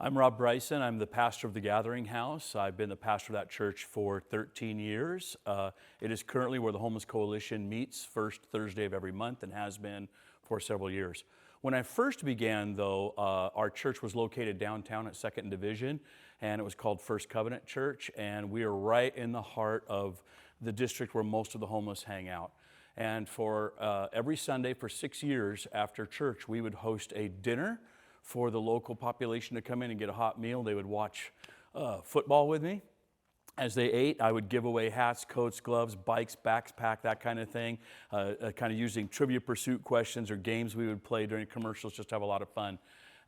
I'm Rob Bryceson. I'm the pastor of the Gathering House. I've been the pastor of that church for 13 years. It is currently where the Homeless Coalition meets first Thursday of every month and has been for several years. When I first began, though, our church was located downtown at 2nd Division, and it was called First Covenant Church, and we are right in the heart of the district where most of the homeless hang out. And for every Sunday for 6 years after church, we would host a dinner for the local population to come in and get a hot meal. They would watch football with me. As they ate, I would give away hats, coats, gloves, bikes, backpack, that kind of thing, kind of using trivia pursuit questions or games we would play during commercials just to have a lot of fun.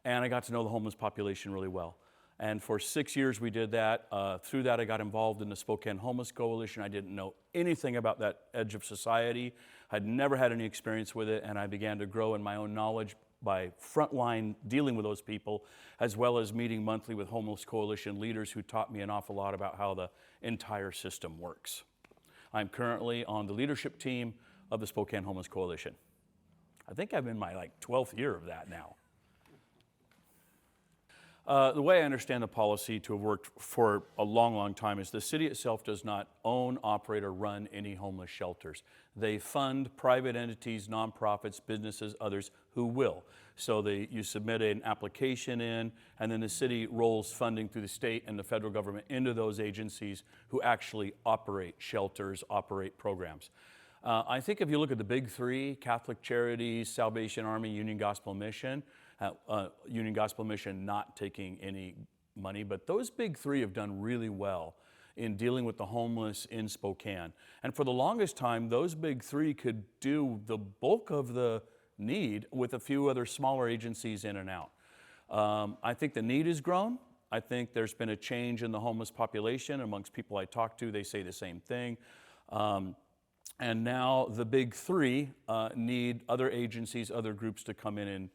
And I got to know the homeless population really well. And for 6 years we did that. Through that I got involved in the Spokane Homeless Coalition. I didn't know anything about that edge of society. I'd never had any experience with it, and I began to grow in my own knowledge by frontline dealing with those people, as well as meeting monthly with Homeless Coalition leaders who taught me an awful lot about how the entire system works. I'm currently on the leadership team of the Spokane Homeless Coalition. I think I'm in my 12th year of that now. The way I understand the policy to have worked for a long, long time is the city itself does not own, operate, or run any homeless shelters. They fund private entities, nonprofits, businesses, others who will. So you submit an application in, and then the city rolls funding through the state and the federal government into those agencies who actually operate shelters, operate programs. I think if you look at the big three, Catholic Charities, Salvation Army, Union Gospel Mission not taking any money, but those big three have done really well in dealing with the homeless in Spokane. And for the longest time, those big three could do the bulk of the need with a few other smaller agencies in and out. I think the need has grown. I think there's been a change in the homeless population amongst people I talk to. They say the same thing. And now the big three need other agencies, other groups to come in and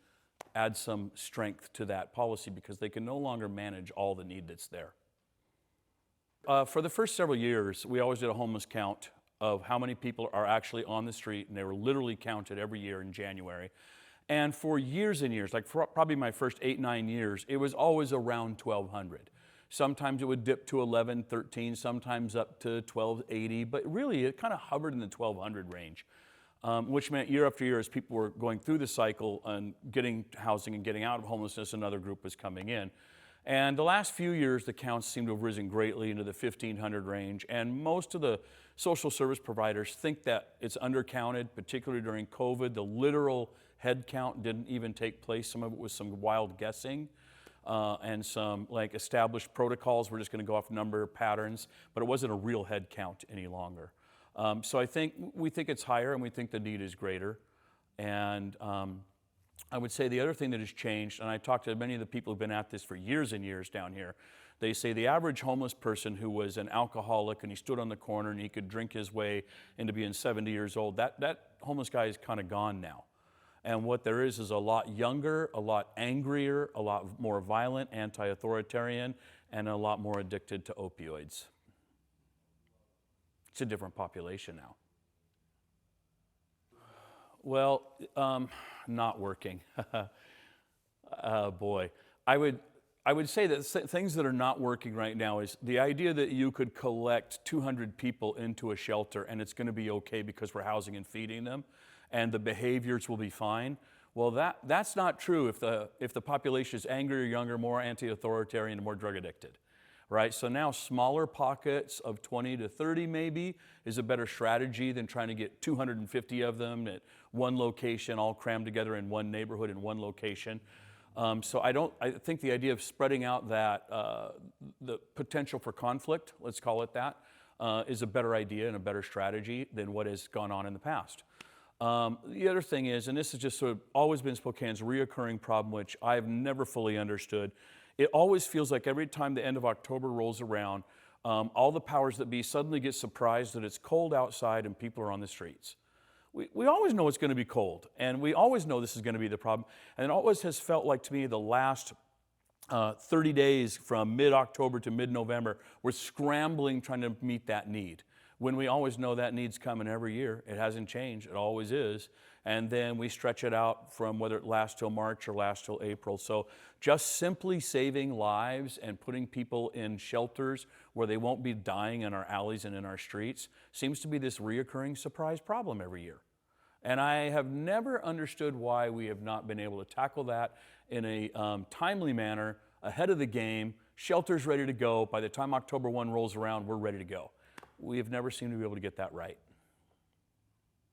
add some strength to that policy because they can no longer manage all the need that's there. For the first several years, we always did a homeless count of how many people are actually on the street, and they were literally counted every year in January. And for years and years, for probably my first 8-9 years, it was always around 1,200. Sometimes it would dip to 1113, sometimes up to 1280, but really it kind of hovered in the 1,200 range. Which meant year after year, as people were going through the cycle and getting housing and getting out of homelessness, another group was coming in. And the last few years, the counts seem to have risen greatly into the 1,500 range, and most of the social service providers think that it's undercounted, particularly during COVID. The literal head count didn't even take place. Some of it was some wild guessing and some established protocols. We're just going to go off number patterns, but it wasn't a real head count any longer. So we think it's higher, and we think the need is greater. And I would say the other thing that has changed, and I talked to many of the people who've been at this for years and years down here, they say the average homeless person who was an alcoholic and he stood on the corner and he could drink his way into being 70 years old, that homeless guy is kind of gone now. And what there is a lot younger, a lot angrier, a lot more violent, anti-authoritarian, and a lot more addicted to opioids. It's a different population now. Well, not working. Boy, I would say that things that are not working right now is the idea that you could collect 200 people into a shelter and it's going to be okay because we're housing and feeding them, and the behaviors will be fine. Well, that's not true if the population is angrier, younger, more anti-authoritarian, and more drug addicted. Right? So now smaller pockets of 20 to 30 maybe is a better strategy than trying to get 250 of them at one location, all crammed together in one neighborhood in one location. So I think the idea of spreading out the potential for conflict, let's call it that, is a better idea and a better strategy than what has gone on in the past. The other thing is, and this has just sort of always been Spokane's reoccurring problem, which I've never fully understood. It always feels like every time the end of October rolls around, all the powers that be suddenly get surprised that it's cold outside and people are on the streets. We always know it's going to be cold, and we always know this is going to be the problem. And it always has felt like to me the last 30 days from mid-October to mid-November, we're scrambling trying to meet that need. when we always know that need's coming every year. It hasn't changed, it always is. And then we stretch it out from whether it lasts till March or lasts till April. So just simply saving lives and putting people in shelters where they won't be dying in our alleys and in our streets seems to be this reoccurring surprise problem every year. And I have never understood why we have not been able to tackle that in a timely manner, ahead of the game, shelters ready to go. By the time October 1 rolls around, we're ready to go. We have never seemed to be able to get that right.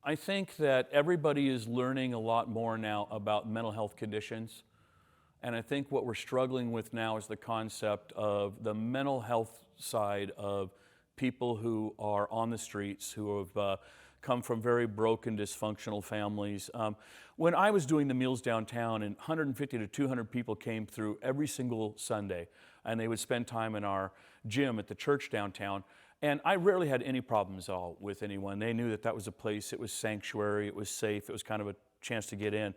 I think that everybody is learning a lot more now about mental health conditions. And I think what we're struggling with now is the concept of the mental health side of people who are on the streets, who have come from very broken, dysfunctional families. When I was doing the meals downtown, and 150 to 200 people came through every single Sunday, and they would spend time in our gym at the church downtown. And I rarely had any problems at all with anyone. They knew that that was a place, it was sanctuary, it was safe, it was kind of a chance to get in.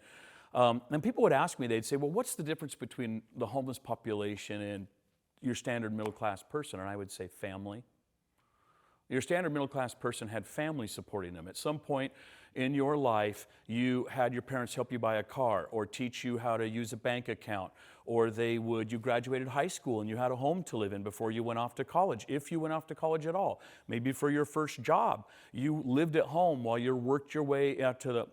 And people would ask me, they'd say, well, what's the difference between the homeless population and your standard middle-class person? And I would say family. Your standard middle-class person had family supporting them. At some point in your life, you had your parents help you buy a car or teach you how to use a bank account, or you graduated high school and you had a home to live in before you went off to college, if you went off to college at all. Maybe for your first job, you lived at home while you worked your way out to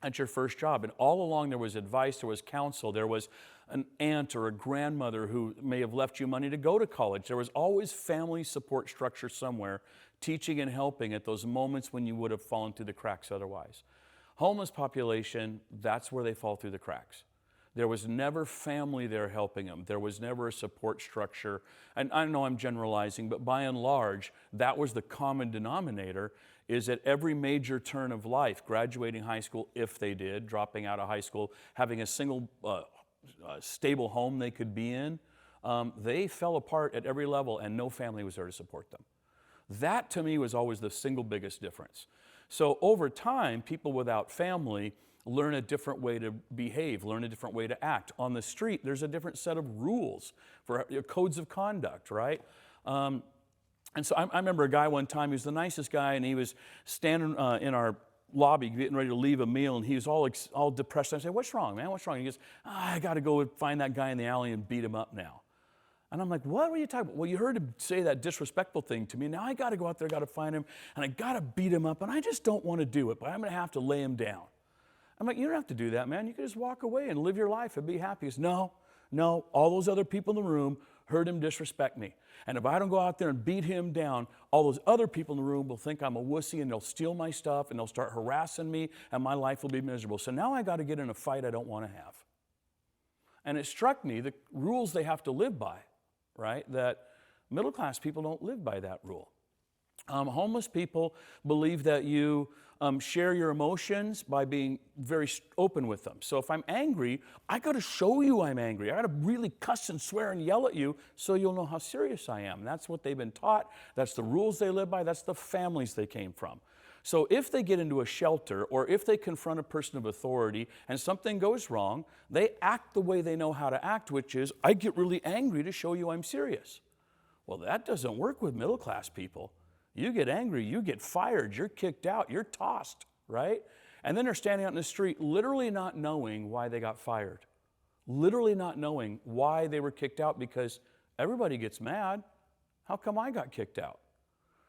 at your first job. And all along there was advice, there was counsel, there was an aunt or a grandmother who may have left you money to go to college. There was always family support structure somewhere, teaching and helping at those moments when you would have fallen through the cracks otherwise. Homeless population, that's where they fall through the cracks. There was never family there helping them. There was never a support structure. And I know I'm generalizing, but by and large, that was the common denominator, is at every major turn of life, graduating high school, if they did, dropping out of high school, having a single stable home they could be in, they fell apart at every level and no family was there to support them. That to me was always the single biggest difference. So over time, people without family learn a different way to behave, learn a different way to act. On the street, there's a different set of rules for codes of conduct, right? And so I remember a guy one time, he was the nicest guy, and he was standing in our lobby getting ready to leave a meal, and he was all depressed. I said, what's wrong, man? What's wrong? He goes, I got to go find that guy in the alley and beat him up now. And I'm like, what are you talking about? Well, you heard him say that disrespectful thing to me. Now I got to go out there, got to find him, and I got to beat him up, and I just don't want to do it, but I'm going to have to lay him down. I'm like, you don't have to do that, man. You can just walk away and live your life and be happy. He goes, no, all those other people in the room heard him disrespect me. And if I don't go out there and beat him down, all those other people in the room will think I'm a wussy, and they'll steal my stuff, and they'll start harassing me, and my life will be miserable. So now I got to get in a fight I don't want to have. And it struck me the rules they have to live by, right? That middle-class people don't live by that rule. Homeless people believe that you share your emotions by being very open with them. So if I'm angry, I got to show you I'm angry. I got to really cuss and swear and yell at you so you'll know how serious I am. That's what they've been taught. That's the rules they live by. That's the families they came from. So if they get into a shelter or if they confront a person of authority and something goes wrong, they act the way they know how to act, which is, I get really angry to show you I'm serious. Well, that doesn't work with middle-class people. You get angry, you get fired, you're kicked out, you're tossed, right? And then they're standing out in the street literally not knowing why they got fired, literally not knowing why they were kicked out, because everybody gets mad. How come I got kicked out?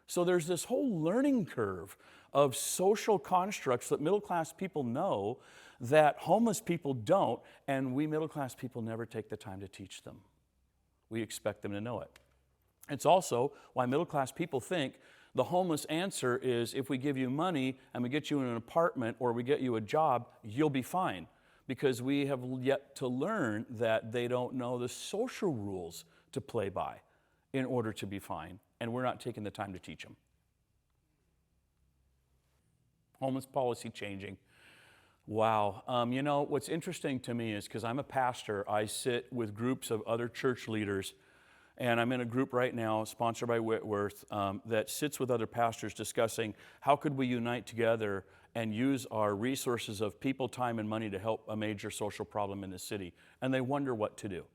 So there's this whole learning curve of social constructs that middle-class people know that homeless people don't, and we middle-class people never take the time to teach them. We expect them to know it. It's also why middle-class people think the homeless answer is, if we give you money and we get you in an apartment or we get you a job, you'll be fine. Because we have yet to learn that they don't know the social rules to play by in order to be fine, and we're not taking the time to teach them. Homeless policy changing. Wow. You know, what's interesting to me is, because I'm a pastor, I sit with groups of other church leaders. And I'm in a group right now, sponsored by Whitworth, that sits with other pastors discussing how could we unite together and use our resources of people, time, and money to help a major social problem in the city. And they wonder what to do.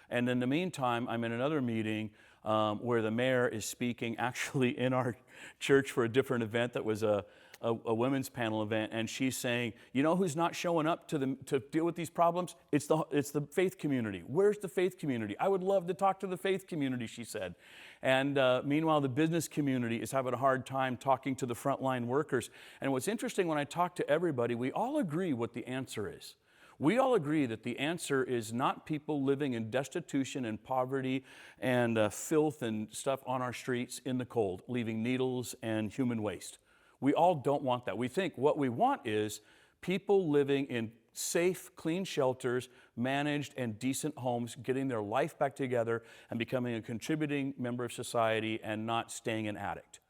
And in the meantime, I'm in another meeting where the mayor is speaking actually in our church for a different event that was a women's panel event, and she's saying, you know who's not showing up to deal with these problems? It's the faith community. Where's the faith community? I would love to talk to the faith community, she said. And meanwhile, the business community is having a hard time talking to the frontline workers. And what's interesting, when I talk to everybody, we all agree what the answer is. We all agree that the answer is not people living in destitution and poverty and filth and stuff on our streets in the cold, leaving needles and human waste. We all don't want that. We think what we want is people living in safe, clean shelters, managed and decent homes, getting their life back together and becoming a contributing member of society and not staying an addict.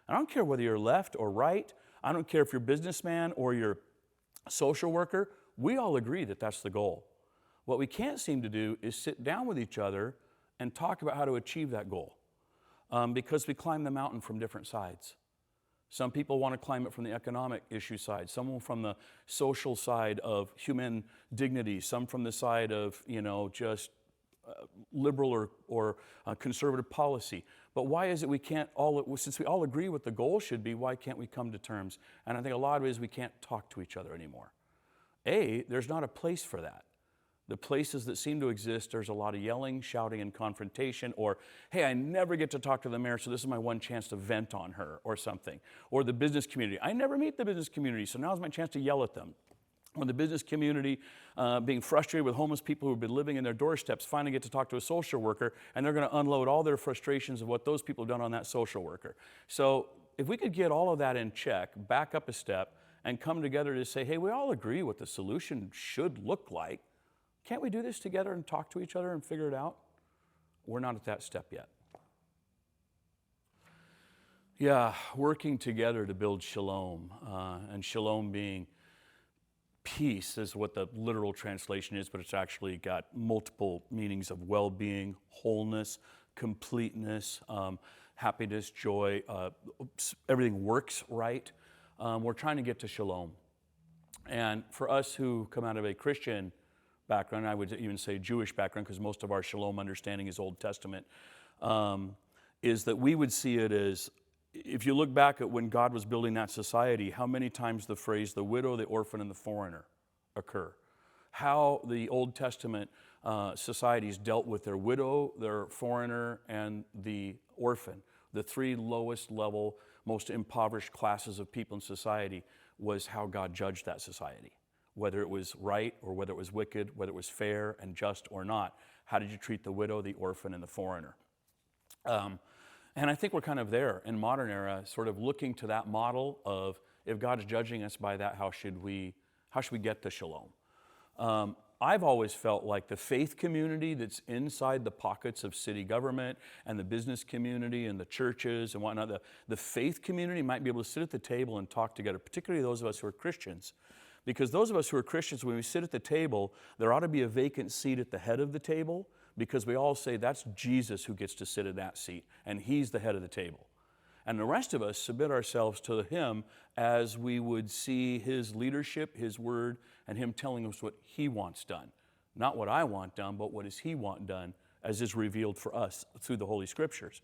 I don't care whether you're left or right. I don't care if you're a businessman or you're a social worker. We all agree that that's the goal. What we can't seem to do is sit down with each other and talk about how to achieve that goal because we climb the mountain from different sides. Some people want to climb it from the economic issue side, some from the social side of human dignity, some from the side of, just liberal or conservative policy. But why is it we can't since we all agree what the goal should be, why can't we come to terms? And I think a lot of it is we can't talk to each other anymore. There's not a place for that. The places that seem to exist, there's a lot of yelling, shouting, and confrontation, or, hey, I never get to talk to the mayor, so this is my one chance to vent on her, or something. Or the business community. I never meet the business community, so now's my chance to yell at them. Or the business community being frustrated with homeless people who've been living in their doorsteps, finally get to talk to a social worker, and they're going to unload all their frustrations of what those people have done on that social worker. So if we could get all of that in check, back up a step, and come together to say, hey, we all agree what the solution should look like. Can't we do this together and talk to each other and figure it out? We're not at that step yet. Yeah, working together to build shalom, and shalom being peace is what the literal translation is, but it's actually got multiple meanings of well-being, wholeness, completeness, happiness, joy, everything works right. We're trying to get to shalom. And for us who come out of a Christian background, I would even say Jewish background, because most of our shalom understanding is Old Testament, is that we would see it as, if you look back at when God was building that society, how many times the phrase the widow, the orphan, and the foreigner occur. How the Old Testament societies dealt with their widow, their foreigner, and the orphan. The three lowest level, most impoverished classes of people in society was how God judged that society. Whether it was right or whether it was wicked, whether it was fair and just or not. How did you treat the widow, the orphan, and the foreigner? And I think we're kind of there in modern era, sort of looking to that model of, if God is judging us by that, how should we get to shalom? I've always felt like the faith community that's inside the pockets of city government and the business community and the churches and whatnot, the faith community might be able to sit at the table and talk together, particularly those of us who are Christians. Because those of us who are Christians, when we sit at the table, there ought to be a vacant seat at the head of the table, because we all say that's Jesus who gets to sit at that seat, and he's the head of the table. And the rest of us submit ourselves to him as we would see his leadership, his word, and him telling us what he wants done. Not what I want done, but what does he want done as is revealed for us through the Holy Scriptures.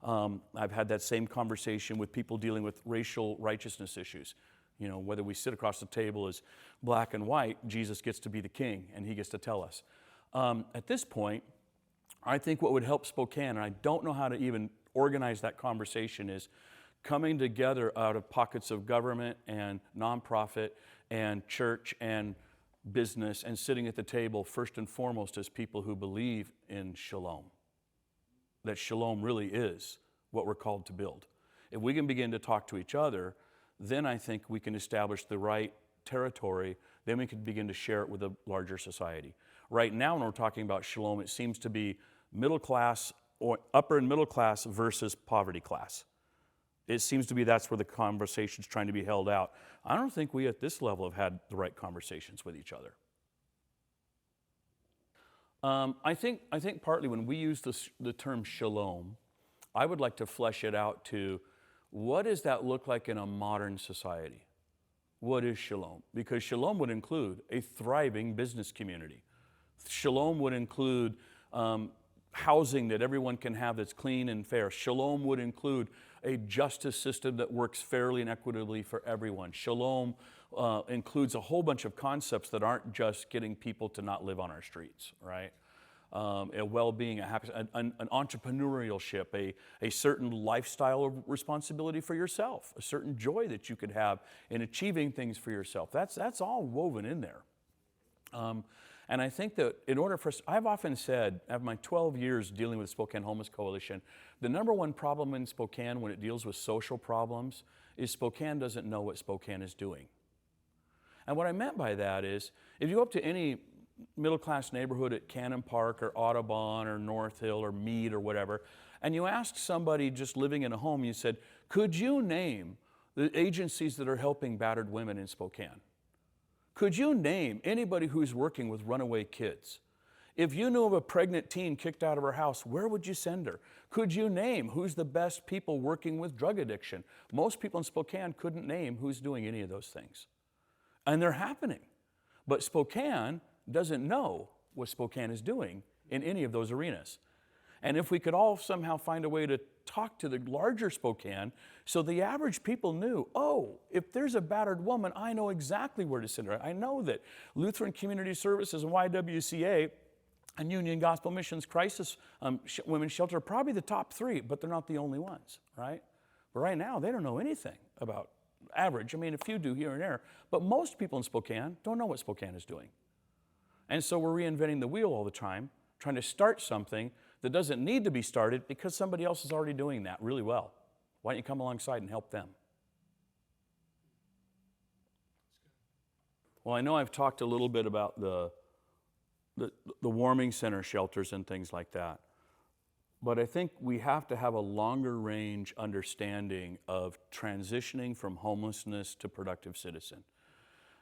I've had that same conversation with people dealing with racial righteousness issues. Whether we sit across the table as black and white, Jesus gets to be the king, and he gets to tell us. At this point, I think what would help Spokane, and I don't know how to even organize that conversation, is coming together out of pockets of government and nonprofit and church and business and sitting at the table first and foremost as people who believe in shalom. That shalom really is what we're called to build. If we can begin to talk to each other, then I think we can establish the right territory. Then we can begin to share it with a larger society. Right now, when we're talking about shalom, it seems to be middle class or upper and middle class versus poverty class. It seems to be that's where the conversation's trying to be held out. I don't think we at this level have had the right conversations with each other. I think partly when we use the term shalom, I would like to flesh it out to what does that look like in a modern society? What is shalom? Because shalom would include a thriving business community. Shalom would include housing that everyone can have that's clean and fair. Shalom would include a justice system that works fairly and equitably for everyone. Shalom includes a whole bunch of concepts that aren't just getting people to not live on our streets, right? A well-being, an entrepreneurship, a certain lifestyle of responsibility for yourself, a certain joy that you could have in achieving things for yourself. That's all woven in there. And I think that in order for us, I've often said, after my 12 years dealing with the Spokane Homeless Coalition, the number one problem in Spokane when it deals with social problems is Spokane doesn't know what Spokane is doing. And what I meant by that is, if you go up to any middle-class neighborhood at Cannon Park or Audubon or North Hill or Meade or whatever, and you asked somebody just living in a home, you said, could you name the agencies that are helping battered women in Spokane? Could you name anybody who's working with runaway kids? If you knew of a pregnant teen kicked out of her house, where would you send her? Could you name who's the best people working with drug addiction? Most people in Spokane couldn't name who's doing any of those things. And they're happening. But Spokane doesn't know what Spokane is doing in any of those arenas. And if we could all somehow find a way to talk to the larger Spokane so the average people knew, oh, if there's a battered woman, I know exactly where to send her. I know that Lutheran Community Services and YWCA and Union Gospel Missions Crisis Women's Shelter are probably the top three, but they're not the only ones, right? But right now, they don't know anything about average. I mean, a few do here and there, but most people in Spokane don't know what Spokane is doing. And so we're reinventing the wheel all the time, trying to start something that doesn't need to be started because somebody else is already doing that really well. Why don't you come alongside and help them? Well, I know I've talked a little bit about the warming center shelters and things like that, but I think we have to have a longer range understanding of transitioning from homelessness to productive citizen.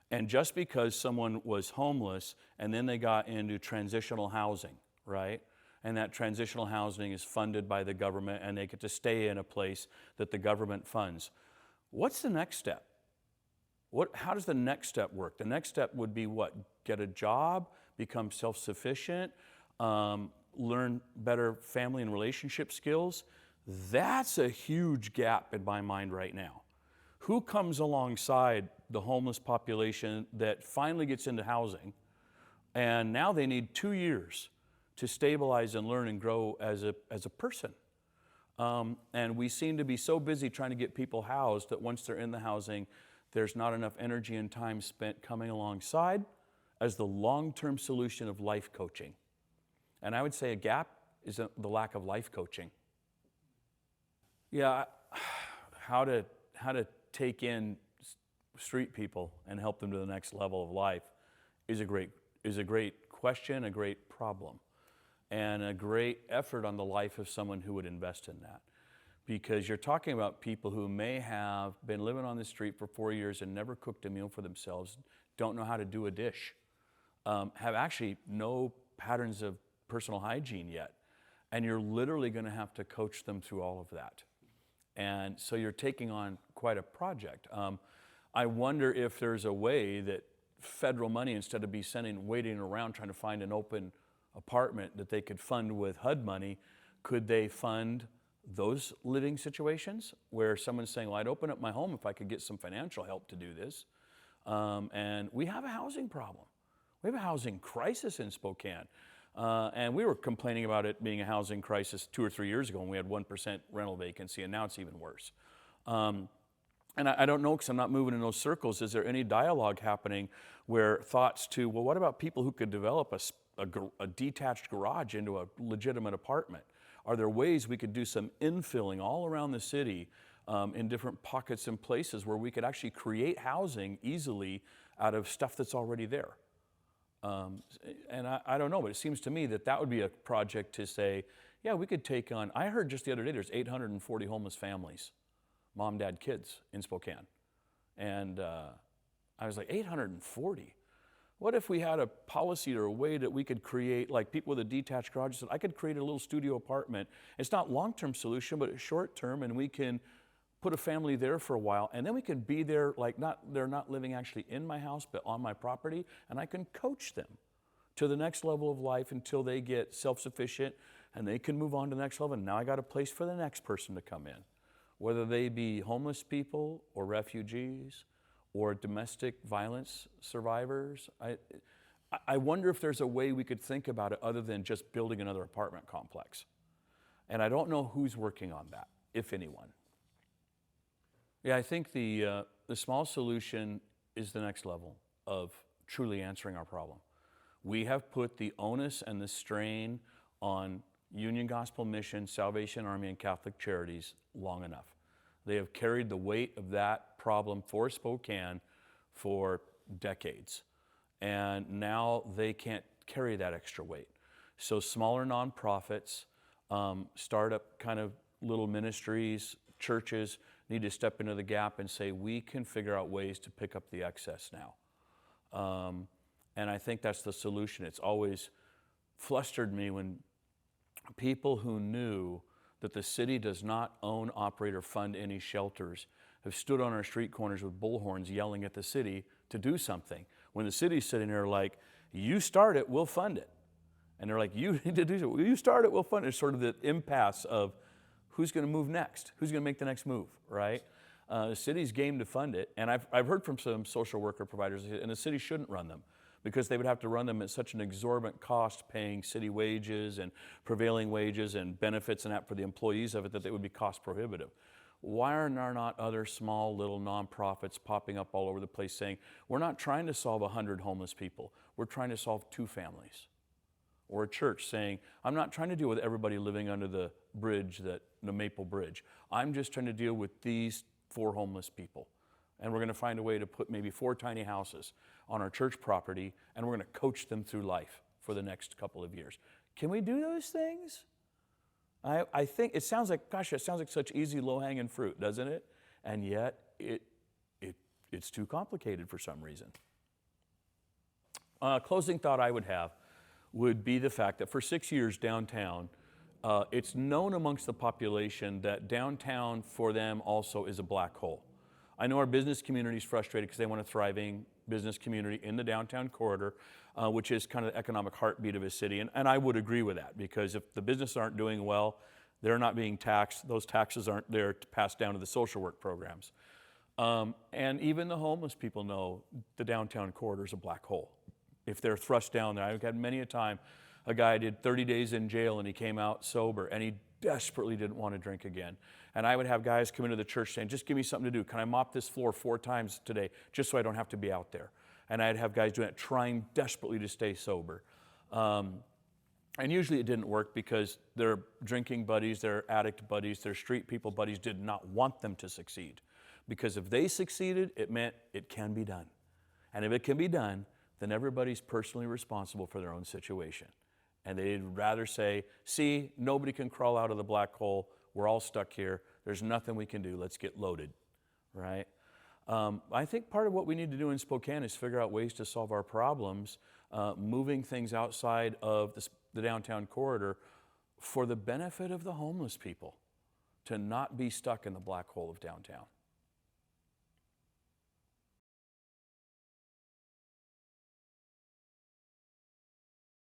And just because someone was homeless and then they got into transitional housing, right? And that transitional housing is funded by the government and they get to stay in a place that the government funds. What's the next step? How does the next step work? The next step would be what? Get a job, become self-sufficient, learn better family and relationship skills. That's a huge gap in my mind right now. Who comes alongside the homeless population that finally gets into housing and now they need 2 years to stabilize and learn and grow as a person? And we seem to be so busy trying to get people housed that once they're in the housing, there's not enough energy and time spent coming alongside as the long-term solution of life coaching. And I would say a gap is the lack of life coaching. Yeah, how to take in street people and help them to the next level of life is a great question, a great problem, and a great effort on the life of someone who would invest in that. Because you're talking about people who may have been living on the street for 4 years and never cooked a meal for themselves, don't know how to do a dish, have actually no patterns of personal hygiene yet. And you're literally going to have to coach them through all of that. And so you're taking on quite a project. I wonder if there's a way that federal money, instead of waiting around trying to find an open apartment that they could fund with HUD money, could they fund those living situations where someone's saying, well, I'd open up my home if I could get some financial help to do this. And we have a housing problem. We have a housing crisis in Spokane. And we were complaining about it being a housing crisis 2 or 3 years ago when we had 1% rental vacancy, and now it's even worse. And I don't know, because I'm not moving in those circles, is there any dialogue happening where thoughts to, well, what about people who could develop a detached garage into a legitimate apartment? Are there ways we could do some infilling all around the city in different pockets and places where we could actually create housing easily out of stuff that's already there? And I don't know, but it seems to me that would be a project to say, yeah, we could take on, I heard just the other day there's 840 homeless families, mom, dad, kids in Spokane. And I was like, 840? What if we had a policy or a way that we could create, like people with a detached garage, that I could create a little studio apartment. It's not long-term solution, but it's short-term, and we can put a family there for a while, and then we can be there, like they're not living actually in my house, but on my property, and I can coach them to the next level of life until they get self-sufficient and they can move on to the next level. And now I got a place for the next person to come in, whether they be homeless people or refugees or domestic violence survivors. I wonder if there's a way we could think about it other than just building another apartment complex. And I don't know who's working on that, if anyone. Yeah, I think the small solution is the next level of truly answering our problem. We have put the onus and the strain on Union Gospel Mission, Salvation Army, and Catholic Charities long enough. They have carried the weight of that problem for Spokane for decades. And now they can't carry that extra weight. So smaller nonprofits, startup kind of little ministries, churches need to step into the gap and say, we can figure out ways to pick up the excess now. And I think that's the solution. It's always flustered me when people who knew that the city does not own, operate, or fund any shelters have stood on our street corners with bullhorns yelling at the city to do something. When the city's sitting there like, you start it, we'll fund it. And they're like, you need to do it. You start it, we'll fund it. It's sort of the impasse of who's going to move next? Who's going to make the next move, right? The city's game to fund it. And I've heard from some social worker providers, and the city shouldn't run them because they would have to run them at such an exorbitant cost, paying city wages and prevailing wages and benefits and that for the employees of it, that they would be cost prohibitive. Why are there not other small little nonprofits popping up all over the place saying, we're not trying to solve 100 homeless people, we're trying to solve 2 families? Or a church saying, I'm not trying to deal with everybody living under the bridge, the Maple Bridge. I'm just trying to deal with these 4 homeless people. And we're going to find a way to put maybe 4 tiny houses on our church property, and we're going to coach them through life for the next couple of years. Can we do those things? I think it sounds like, gosh, it sounds like such easy, low-hanging fruit, doesn't it? And yet, it's too complicated for some reason. Closing thought I would have would be the fact that for 6 years downtown, it's known amongst the population that downtown for them also is a black hole. I know our business community is frustrated because they want a thriving business community in the downtown corridor, which is kind of the economic heartbeat of a city. And I would agree with that, because if the businesses aren't doing well, they're not being taxed. Those taxes aren't there to pass down to the social work programs. And even the homeless people know the downtown corridor is a black hole. If they're thrust down there, I've had many a time, a guy did 30 days in jail and he came out sober and he desperately didn't want to drink again. And I would have guys come into the church saying, just give me something to do. Can I mop this floor 4 times today just so I don't have to be out there? And I'd have guys doing it, trying desperately to stay sober. And usually it didn't work because their drinking buddies, their addict buddies, their street people buddies did not want them to succeed. Because if they succeeded, it meant it can be done. And if it can be done, then everybody's personally responsible for their own situation. And they'd rather say, see, nobody can crawl out of the black hole. We're all stuck here. There's nothing we can do. Let's get loaded, right? I think part of what we need to do in Spokane is figure out ways to solve our problems, moving things outside of the downtown corridor for the benefit of the homeless people, to not be stuck in the black hole of downtown.